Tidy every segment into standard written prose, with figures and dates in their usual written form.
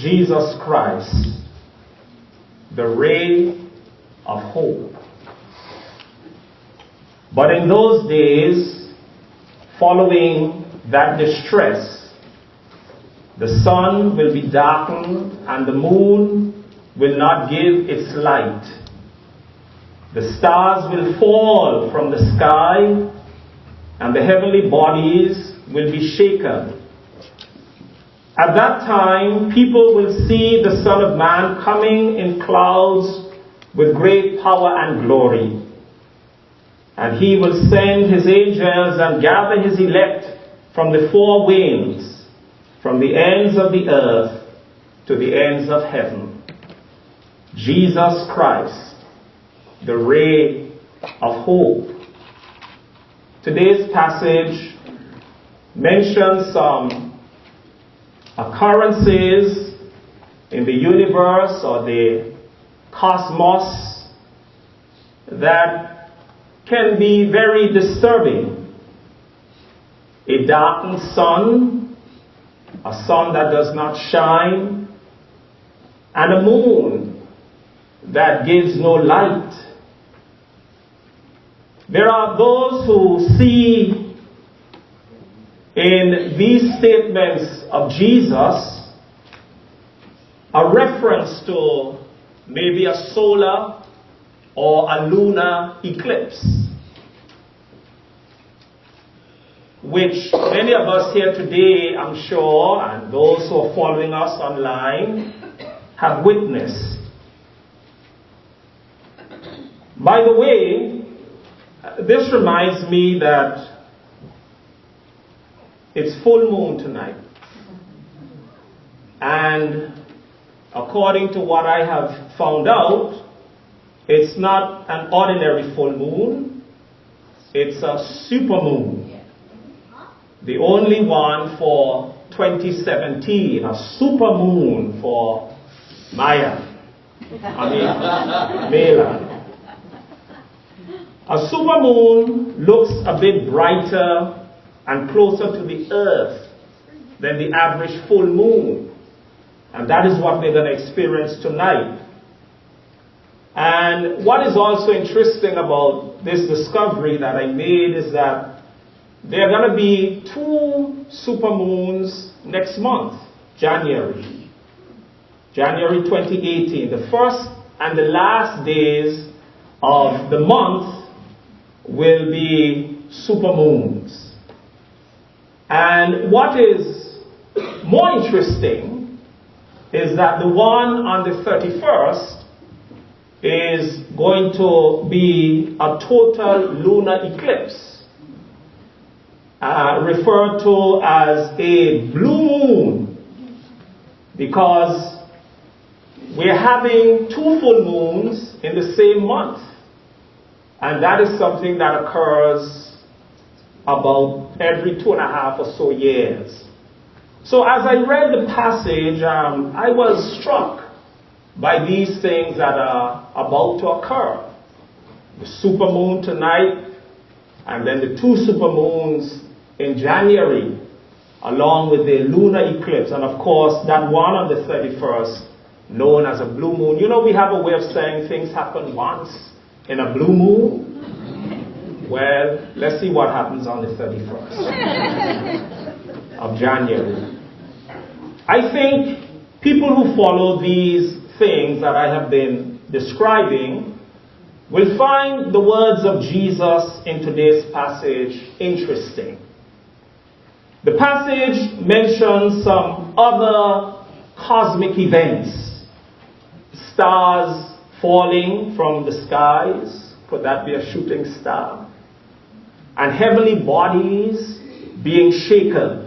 Jesus Christ, the ray of hope. But in those days, following that distress, the sun will be darkened and the moon will not give its light. The stars will fall from the sky and the heavenly bodies will be shaken. At that time, people will see the Son of Man coming in clouds with great power and glory. And he will send his angels and gather his elect from the four winds, from the ends of the earth to the ends of heaven. Jesus Christ, the ray of hope. Today's passage mentions some occurrences in the universe or the cosmos that can be very disturbing. A darkened sun, a sun that does not shine, and a moon that gives no light. There are those who see in these statements of Jesus a reference to maybe a solar or a lunar eclipse, which many of us here today, I'm sure, and those who are following us online, have witnessed. By the way, this reminds me that it's full moon tonight. And according to what I have found out, it's not an ordinary full moon. It's a super moon. The only one for 2017, a super moon for Mela. A super moon looks a bit brighter and closer to the earth than the average full moon. And that is what we're going to experience tonight. And what is also interesting about this discovery that I made is that there are going to be 2 supermoons next month, January 2018. The first and the last days of the month will be supermoons. And what is more interesting is that the one on the 31st is going to be a total lunar eclipse, referred to as a blue moon, because we're having 2 full moons in the same month. And that is something that occurs about every 2.5 or so years. So as I read the passage, I was struck by these things that are about to occur. The supermoon tonight, and then the 2 supermoons in January, along with the lunar eclipse, and of course that one on the 31st, known as a blue moon. You know, we have a way of saying things happen once in a blue moon. Well, let's see what happens on the 31st of January. I think people who follow these things that I have been describing will find the words of Jesus in today's passage interesting. The passage mentions some other cosmic events. Stars falling from the skies, could that be a shooting star? And heavenly bodies being shaken.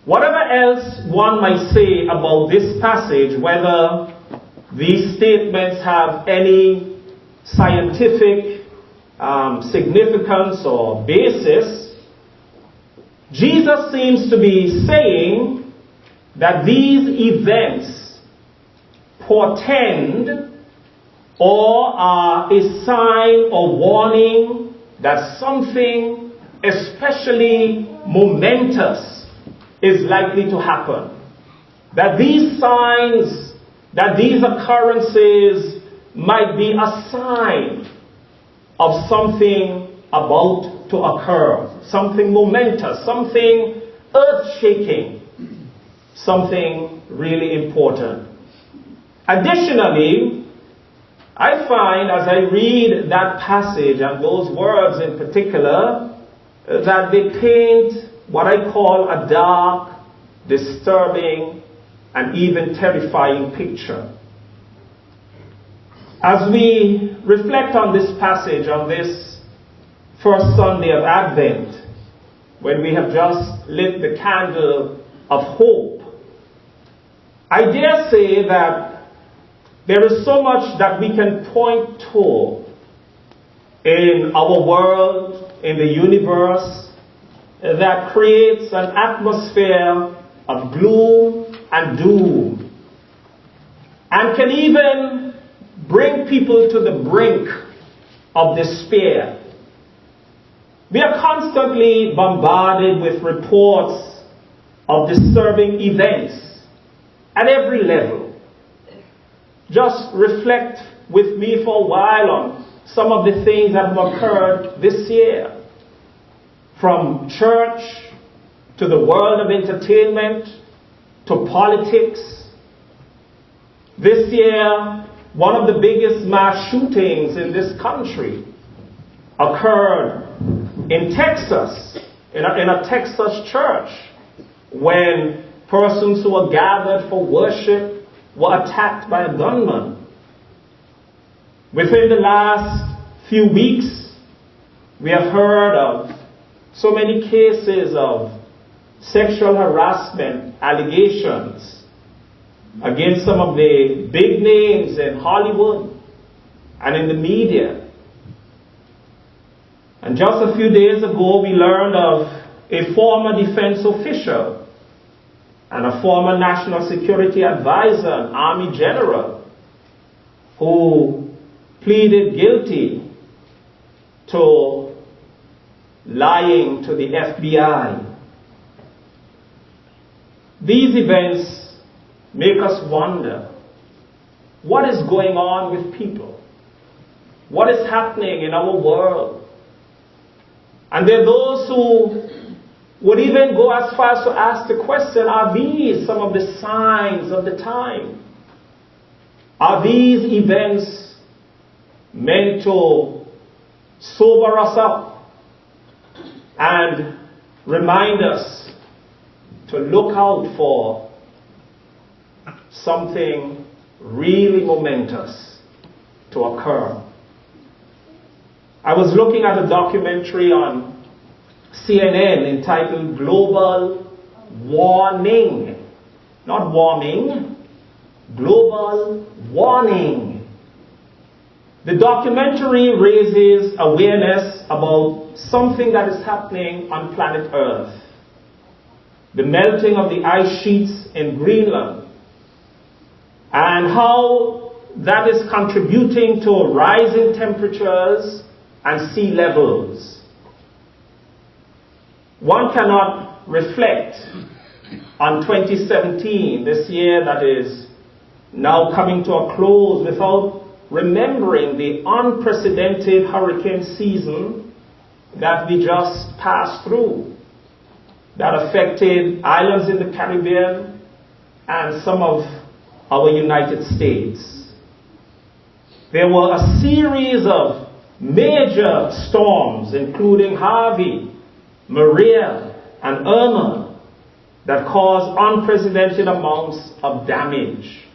Whatever else one might say about this passage, whether these statements have any scientific significance or basis, Jesus seems to be saying that these events portend or are a sign or warning that something especially momentous is likely to happen. that these signs, that these occurrences might be a sign of something about to occur, something momentous, something earth-shaking, something really important. Additionally, I find as I read that passage and those words in particular, that they paint what I call a dark, disturbing, and even terrifying picture. As we reflect on this passage on this first Sunday of Advent, when we have just lit the candle of hope, I dare say that there is so much that we can point to in our world, in the universe, that creates an atmosphere of gloom and doom, and can even bring people to the brink of despair. We are constantly bombarded with reports of disturbing events at every level. Just reflect with me for a while on some of the things that have occurred this year. From church to the world of entertainment to politics. This year, one of the biggest mass shootings in this country occurred in Texas, in a Texas church, when persons who were gathered for worship were attacked by a gunman. Within the last few weeks, we have heard of so many cases of sexual harassment allegations against some of the big names in Hollywood and in the media. And just a few days ago, we learned of a former defense official and a former national security advisor, an army general, who pleaded guilty to lying to the FBI. These events make us wonder, what is going on with people? What is happening in our world? And there are those who would even go as far as to ask the question, are these some of the signs of the time? Are these events meant to sober us up and remind us to look out for something really momentous to occur? I was looking at a documentary on CNN entitled Global Warning. Not warming, global warning. The documentary raises awareness about something that is happening on planet Earth. The melting of the ice sheets in Greenland, and how that is contributing to rising temperatures and sea levels. One cannot reflect on 2017, this year that is now coming to a close, without remembering the unprecedented hurricane season that we just passed through, that affected islands in the Caribbean and some of our United States. There were a series of major storms, including Harvey, Maria, and Irma, that caused unprecedented amounts of damage.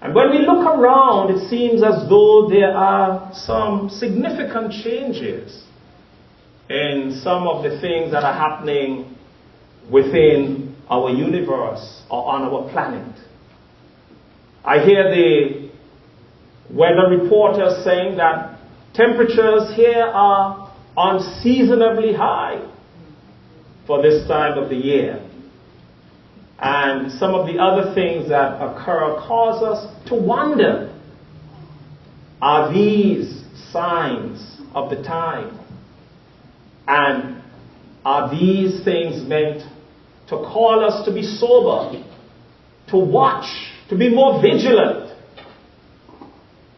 And when we look around, it seems as though there are some significant changes in some of the things that are happening within our universe or on our planet. I hear the weather reporters saying that temperatures here are unseasonably high for this time of the year. And some of the other things that occur cause us to wonder, are these signs of the time? And are these things meant to call us to be sober to watch, to be more vigilant,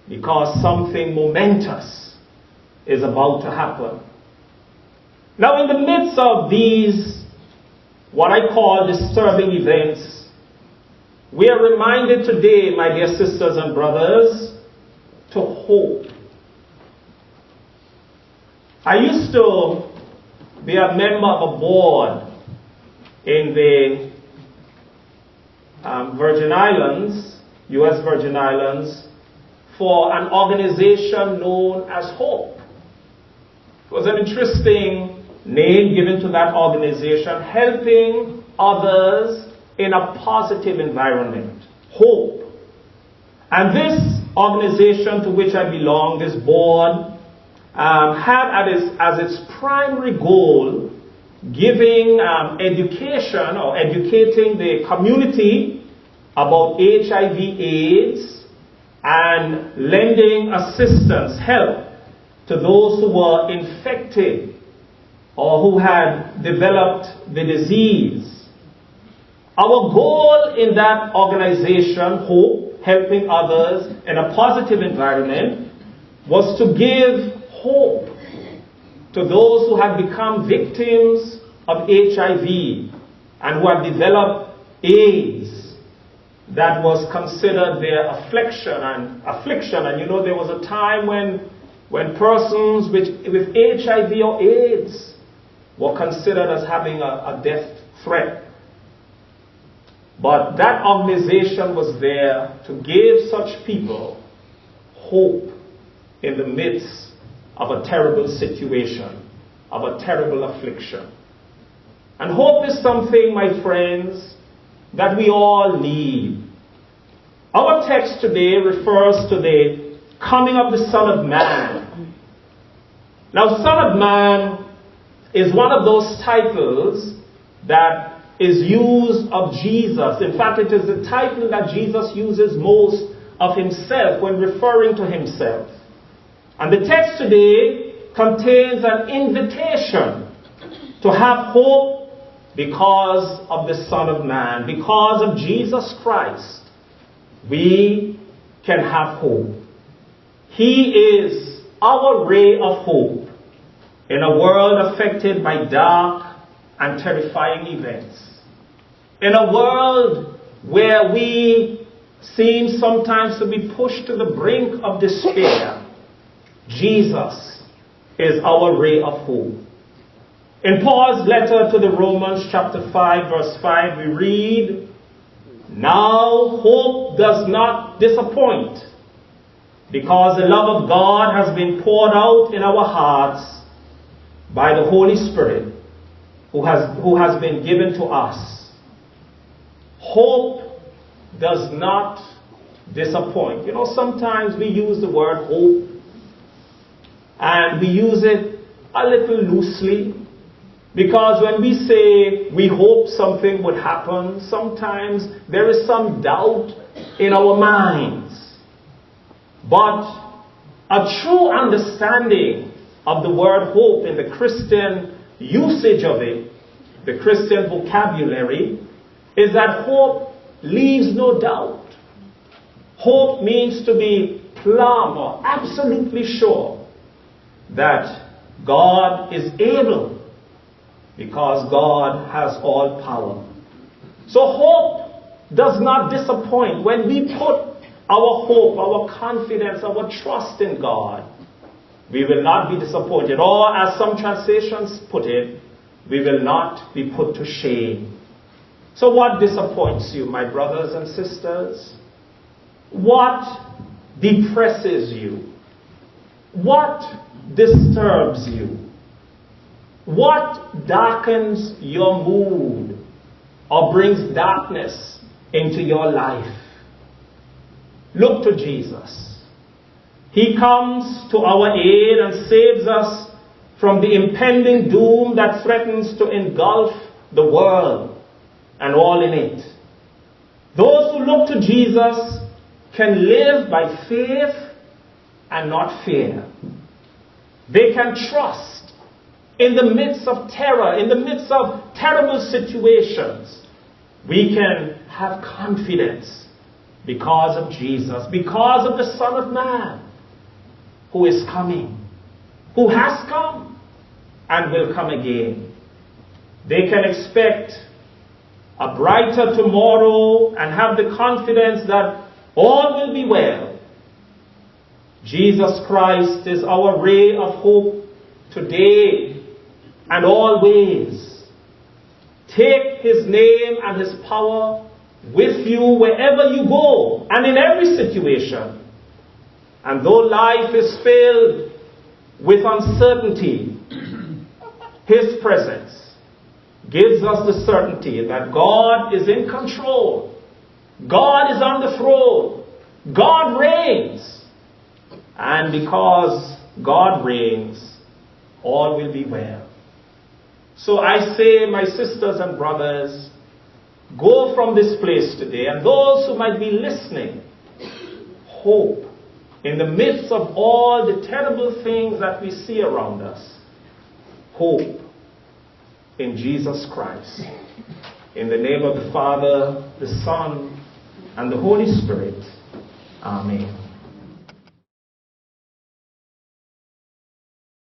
because something momentous is about to happen. Now, in the midst of these, what I call disturbing events, we are reminded today, my dear sisters and brothers, to hope. I used to be a member of a board in the Virgin Islands, U.S. Virgin Islands, for an organization known as Hope. It was an interesting name given to that organization, helping others in a positive environment. Hope. And this organization to which I belong, this board, had as its primary goal giving education or educating the community about HIV/AIDS and lending assistance, help to those who were infected or who had developed the disease. Our goal in that organization, Hope, helping others in a positive environment, was to give hope to those who had become victims of HIV and who had developed AIDS that was considered their affliction. And you know, there was a time when persons with HIV or AIDS were considered as having a death threat. But that organization was there to give such people hope in the midst of a terrible situation, of a terrible affliction. And hope is something, my friends, that we all need. Our text today refers to the coming of the Son of Man. Now, Son of Man is one of those titles that is used of Jesus. In fact, it is the title that Jesus uses most of himself when referring to himself. And the text today contains an invitation to have hope because of the Son of Man. Because of Jesus Christ, we can have hope. He is our ray of hope in a world affected by dark and terrifying events. In a world where we seem sometimes to be pushed to the brink of despair, Jesus is our ray of hope. In Paul's letter to the Romans chapter 5 verse 5 we read, "Now hope does not disappoint, because the love of God has been poured out in our hearts by the Holy Spirit who has been given to us." Hope does not disappoint. You know, sometimes we use the word hope and we use it a little loosely, because when we say we hope something would happen, sometimes there is some doubt in our minds. But a true understanding of the word hope in the Christian usage of it, the Christian vocabulary, is that hope leaves no doubt. Hope means to be plumb or absolutely sure that God is able, because God has all power. So hope does not disappoint. When we put our hope, our confidence, our trust in God, we will not be disappointed. Or as some translations put it, we will not be put to shame. So what disappoints you, my brothers and sisters? What depresses you? What disturbs you? What darkens your mood or brings darkness into your life? Look to Jesus. He comes to our aid and saves us from the impending doom that threatens to engulf the world and all in it. Those who look to Jesus can live by faith and not fear. They can trust in the midst of terror, in the midst of terrible situations. We can have confidence because of Jesus, because of the Son of Man who is coming, who has come and will come again. They can expect a brighter tomorrow and have the confidence that all will be well. Jesus Christ is our ray of hope today and always. Take his name and his power with you wherever you go and in every situation. And though life is filled with uncertainty, his presence gives us the certainty that God is in control. God is on the throne. God reigns. And because God reigns, all will be well. So I say, my sisters and brothers, go from this place today, and those who might be listening, hope in the midst of all the terrible things that we see around us. Hope in Jesus Christ. In the name of the Father, the Son, and the Holy Spirit. Amen.